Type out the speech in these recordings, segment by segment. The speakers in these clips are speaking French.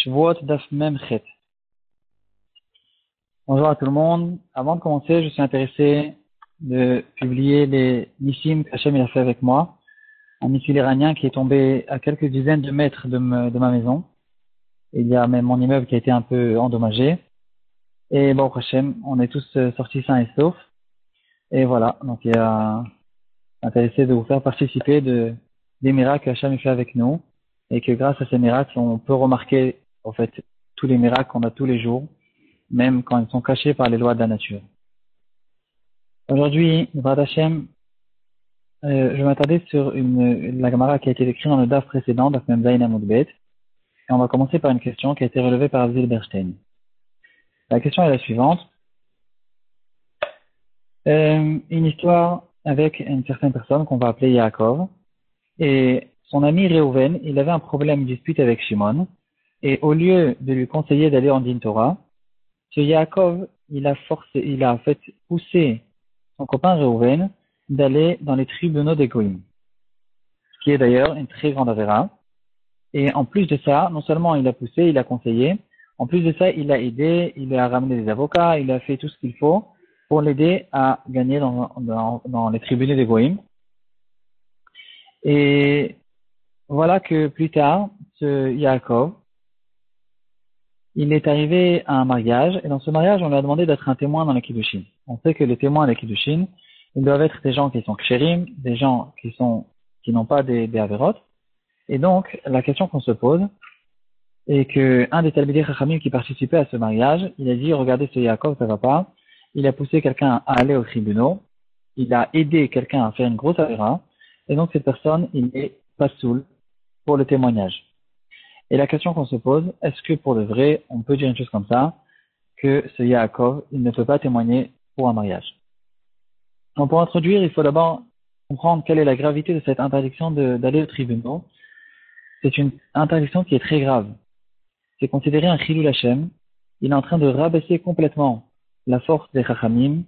Shvuot Daf Mem Chet. Bonjour à tout le monde. Avant de commencer, je suis intéressé de publier les Nissim qu'Hachem a fait avec moi. Un missile iranien qui est tombé à quelques dizaines de mètres de ma maison. Il y a même mon immeuble qui a été un peu endommagé. Et bon, Hachem, on est tous sortis sains et saufs. Et voilà, donc il y a intéressé de vous faire participer des miracles qu'Hachem a fait avec nous. Et que grâce à ces miracles, on peut remarquer, en fait, tous les miracles qu'on a tous les jours, même quand ils sont cachés par les lois de la nature. Aujourd'hui, B'ezrat Hashem, je m'attardais sur la Gemara qui a été écrite dans le DAF précédent, DAF Mem Zayin Amud Bet, et on va commencer par une question qui a été relevée par Avzil Berstein. La question est la suivante. Une histoire avec une certaine personne qu'on va appeler Yaakov, et son ami Reuven, il avait un problème, une dispute avec Shimon, et au lieu de lui conseiller d'aller en Din Torah, ce Yaakov, il a en fait poussé son copain Reuven d'aller dans les tribunaux des Goïm, ce qui est d'ailleurs une très grande avéra. Et en plus de ça, non seulement il a poussé, il a conseillé, en plus de ça, il a aidé, il a ramené des avocats, il a fait tout ce qu'il faut pour l'aider à gagner dans les tribunaux des Goïm. Et voilà que plus tard, ce Yaakov, il est arrivé à un mariage, et dans ce mariage, on lui a demandé d'être un témoin dans les Kiddushin. On sait que les témoins des Kiddushin, ils doivent être des gens qui sont kshérim, des gens qui n'ont pas des avérotes. Et donc, la question qu'on se pose est que un des Talmidei Chachamim qui participait à ce mariage, il a dit, regardez ce Yaakov, ça va pas. Il a poussé quelqu'un à aller au tribunal. Il a aidé quelqu'un à faire une grosse avéra. Et donc, cette personne, il est pas soul pour le témoignage. Et la question qu'on se pose, est-ce que pour de vrai, on peut dire une chose comme ça, que ce Yaakov, il ne peut pas témoigner pour un mariage? Donc pour introduire, il faut d'abord comprendre quelle est la gravité de cette interdiction d'aller au tribunal. C'est une interdiction qui est très grave. C'est considéré un chilul Hashem. Il est en train de rabaisser complètement la force des Chachamim.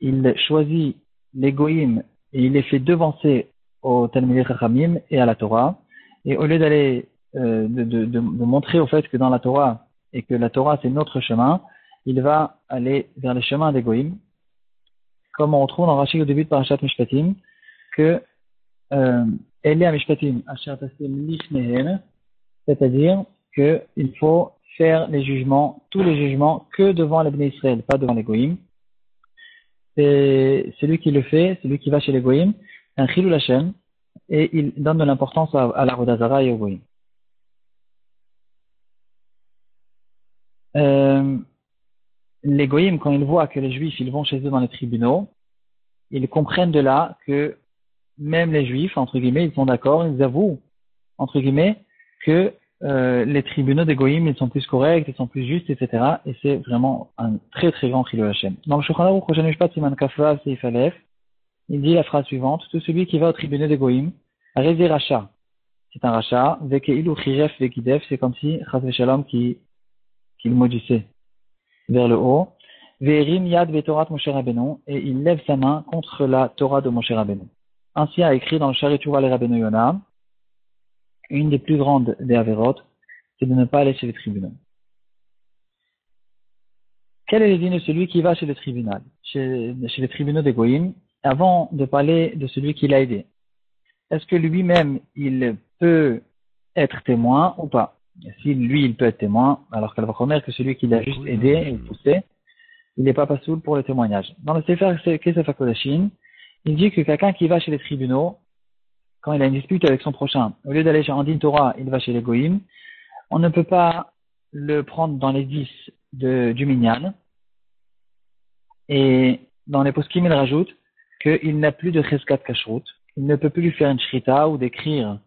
Il choisit les Goïm et il les fait devancer au Talmidei Chachamim et à la Torah. Et au lieu d'aller de montrer au fait que dans la Torah et que la Torah c'est notre chemin, il va aller vers les chemins des Goïm, comme on retrouve dans Rashi au début de Parashat Mishpatim, que Elia Mishpatim Asher Tasim Lifnehem, c'est-à-dire qu'il faut faire les jugements, tous les jugements, que devant les Bnei Israël, pas devant les Goïm. C'est celui qui le fait, celui qui va chez les Goïm, un chilul Hashem, et il donne de l'importance à la Vodazara et aux Goïm. Les Goïm, quand ils voient que les Juifs ils vont chez eux dans les tribunaux, ils comprennent de là que même les Juifs, entre guillemets, ils sont d'accord, ils avouent, entre guillemets, que les tribunaux des Goïm, ils sont plus corrects, ils sont plus justes, etc. Et c'est vraiment un très très grand chilul Hashem. Dans le Shulchan Aruch, Rosh Mishpat, Siman Kaf Vav, Seif Aleph, il dit la phrase suivante: tout celui qui va au tribunal des Goïm, Rézé Racha, c'est un Racha, Vekeilu Chiref Vekidef, c'est comme si Chas Veshalom qu'il maudissait vers le haut. Ve'erim Yad Ve'Torat Moshe Rabbeinu, et il lève sa main contre la Torah de Moshe Rabbeinu. Ainsi a écrit dans le Shari Tshuva le Rabbeinu Yonah, une des plus grandes des Averot, c'est de ne pas aller chez les tribunaux. Quel est le dîne de celui qui va chez le tribunal, chez les tribunaux des Goïm, avant de parler de celui qui l'a aidé? Est-ce que lui-même, il peut être témoin ou pas? Si lui, il peut être témoin, alors qu'elle va reconnaître que celui qui l'a juste aidé ou poussé, il n'est pas passoul pour le témoignage. Dans le Sefer Kesef HaKodashim, il dit que quelqu'un qui va chez les tribunaux, quand il a une dispute avec son prochain, au lieu d'aller chez Andin Torah, il va chez les Goïm, on ne peut pas le prendre dans les 10 du Minyan. Et dans les poskim, il rajoute qu'il n'a plus de cheskat kashrut. Il ne peut plus lui faire une shrita ou d'écrire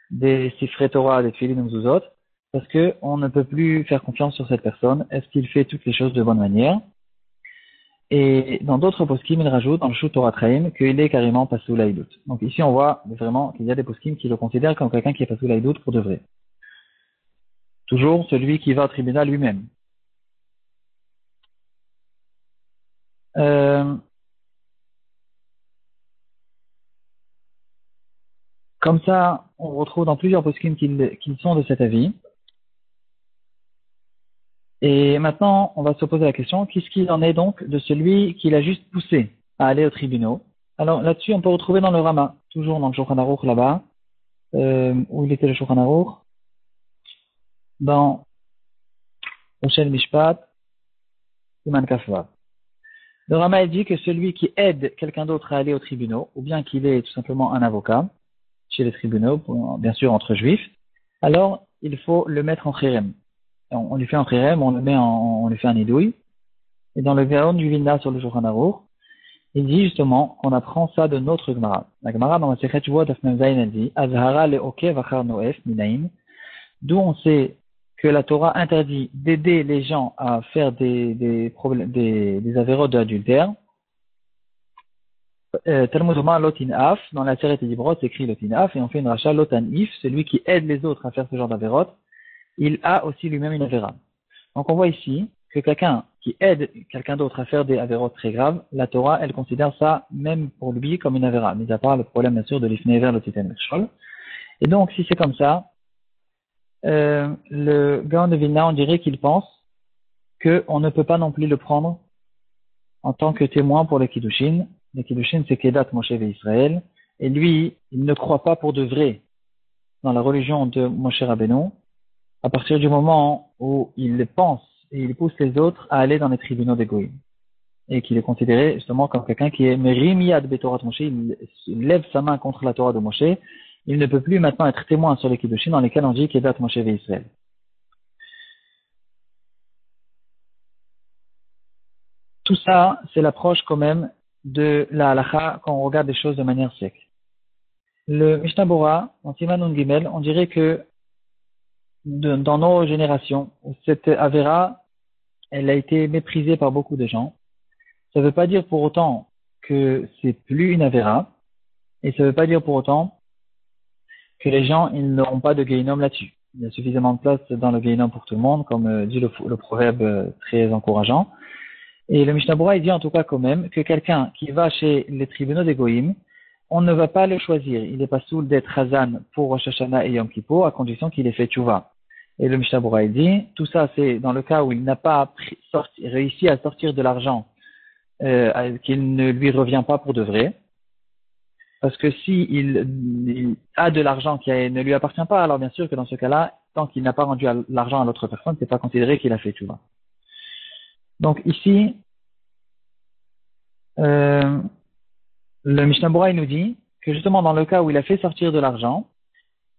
des sifrei Torah, des tefillin ou mezuzot, parce que on ne peut plus faire confiance sur cette personne. Est-ce qu'il fait toutes les choses de bonne manière? Et dans d'autres poskim, il rajoute dans le Shut Torah Traim qu'il est carrément pasoul haïdout. Donc ici, on voit vraiment qu'il y a des poskim qui le considèrent comme quelqu'un qui est pasoul haïdout pour de vrai. Toujours celui qui va au tribunal lui-même. Comme ça, on retrouve dans plusieurs poskim qu'ils sont de cet avis. Et maintenant, on va se poser la question, qu'est-ce qu'il en est donc de celui qui l'a juste poussé à aller aux tribunaux? Alors là-dessus, on peut retrouver dans le Rama, toujours dans le Shulchan Aruch là-bas, où il était le Shulchan Aruch, dans Oshel Mishpat, Siman Kafwa. Le Rama dit que celui qui aide quelqu'un d'autre à aller aux tribunaux, ou bien qu'il est tout simplement un avocat chez les tribunaux, bien sûr entre juifs, alors il faut le mettre en chérem. On lui fait un chérem, on lui fait un idouille. Et dans le Gaon du Vilna sur le Shulchan Aruch, il dit justement qu'on apprend ça de notre Gemara. La Gemara dans la Sechet Shavuot Daf Mem Zayin, elle dit Azhara le'oke vachar noef minaim, d'où on sait que la Torah interdit d'aider les gens à faire des avérotes d'adultère. Talmud Omar Lotin Af, dans la Seret Dibrot, c'est écrit Lotin Af, et on fait une racha Lotan If, celui qui aide les autres à faire ce genre d'avérotes, il a aussi lui-même une avéra. Donc on voit ici que quelqu'un qui aide quelqu'un d'autre à faire des avérotes très graves, la Torah, elle considère ça même pour lui comme une avéra, mis à part le problème bien sûr de l'ifnei vers le titan Mechol. Et donc si c'est comme ça, le Gaon de Vilna, on dirait qu'il pense qu'on ne peut pas non plus le prendre en tant que témoin pour les Kiddushin. Les Kiddushin, c'est Kedat Moshe Israël, et lui, il ne croit pas pour de vrai dans la religion de Moshe Rabbeinu, à partir du moment où il pense et il pousse les autres à aller dans les tribunaux des Goïm. Et qu'il est considéré justement comme quelqu'un qui est Merimiad Betorat Moshe, il lève sa main contre la Torah de Moshe, il ne peut plus maintenant être témoin sur les Kiddushin dans lesquels on dit Kedat Moshe Israël. Tout ça, c'est l'approche quand même de la halacha quand on regarde les choses de manière sec. Le Mishnah Bora, en Siman Gimel, on dirait que dans nos générations, cette avéra, elle a été méprisée par beaucoup de gens. Ça ne veut pas dire pour autant que c'est plus une avéra, et ça ne veut pas dire pour autant que les gens ils n'auront pas de Gehinom là-dessus. Il y a suffisamment de place dans le Gehinom pour tout le monde, comme dit le proverbe très encourageant. Et le Mishnah Bora, il dit en tout cas quand même que quelqu'un qui va chez les tribunaux des Goïm, on ne va pas le choisir. Il n'est pas soul d'être Hazan pour Rosh Hashanah et Yom Kippur, à condition qu'il ait fait Tchouva. Et le Mishnah Bora, il dit, tout ça c'est dans le cas où il n'a pas réussi à sortir de l'argent qu'il ne lui revient pas pour de vrai. Parce que si il a de l'argent qui ne lui appartient pas, alors bien sûr que dans ce cas-là, tant qu'il n'a pas rendu l'argent à l'autre personne, c'est pas considéré qu'il a fait Tchouva. Donc ici, le Mishnah Bora il nous dit que justement dans le cas où il a fait sortir de l'argent,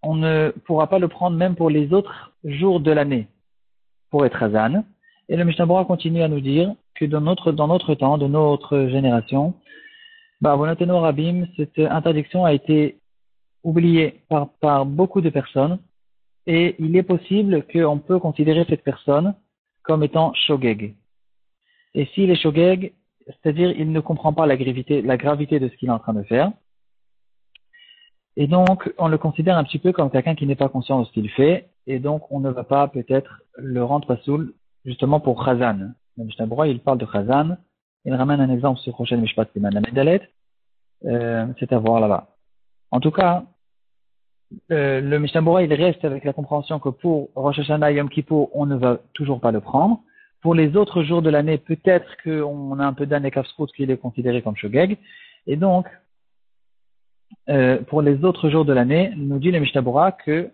on ne pourra pas le prendre même pour les autres jours de l'année pour être Hazan. Et le Mishnah Bora continue à nous dire que dans notre temps, de notre génération, Bonateno Rabim, cette interdiction a été oubliée par beaucoup de personnes et il est possible qu'on peut considérer cette personne comme étant shogeg. Et s'il est shogeg, c'est-à-dire il ne comprend pas la gravité de ce qu'il est en train de faire. Et donc, on le considère un petit peu comme quelqu'un qui n'est pas conscient de ce qu'il fait, et donc on ne va pas peut-être le rendre pasoul, justement pour Chazan. Le Mishnah Bora, il parle de Chazan, il ramène un exemple sur Roshel Mishpat Siman Lamed, c'est à voir là-bas. En tout cas, le Mishnah Bora, il reste avec la compréhension que pour Rosh Hashanah et Yom Kippur, on ne va toujours pas le prendre. Pour les autres jours de l'année, peut-être qu'on a un peu d'An et Kafsrout qui est considéré comme Shogeg, et donc, pour les autres jours de l'année, nous dit le Mishnah Bora que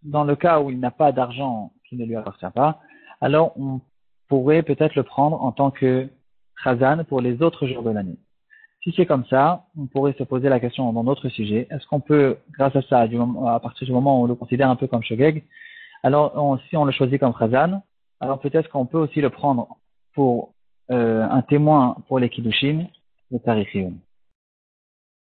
dans le cas où il n'a pas d'argent qui ne lui appartient pas, alors on pourrait peut-être le prendre en tant que Chazan pour les autres jours de l'année. Si c'est comme ça, on pourrait se poser la question dans notre sujet, est-ce qu'on peut, grâce à ça, à partir du moment où on le considère un peu comme Shogeg, alors si on le choisit comme Chazan, alors peut-être qu'on peut aussi le prendre pour un témoin pour les Kiddushin, le Tarichiyun.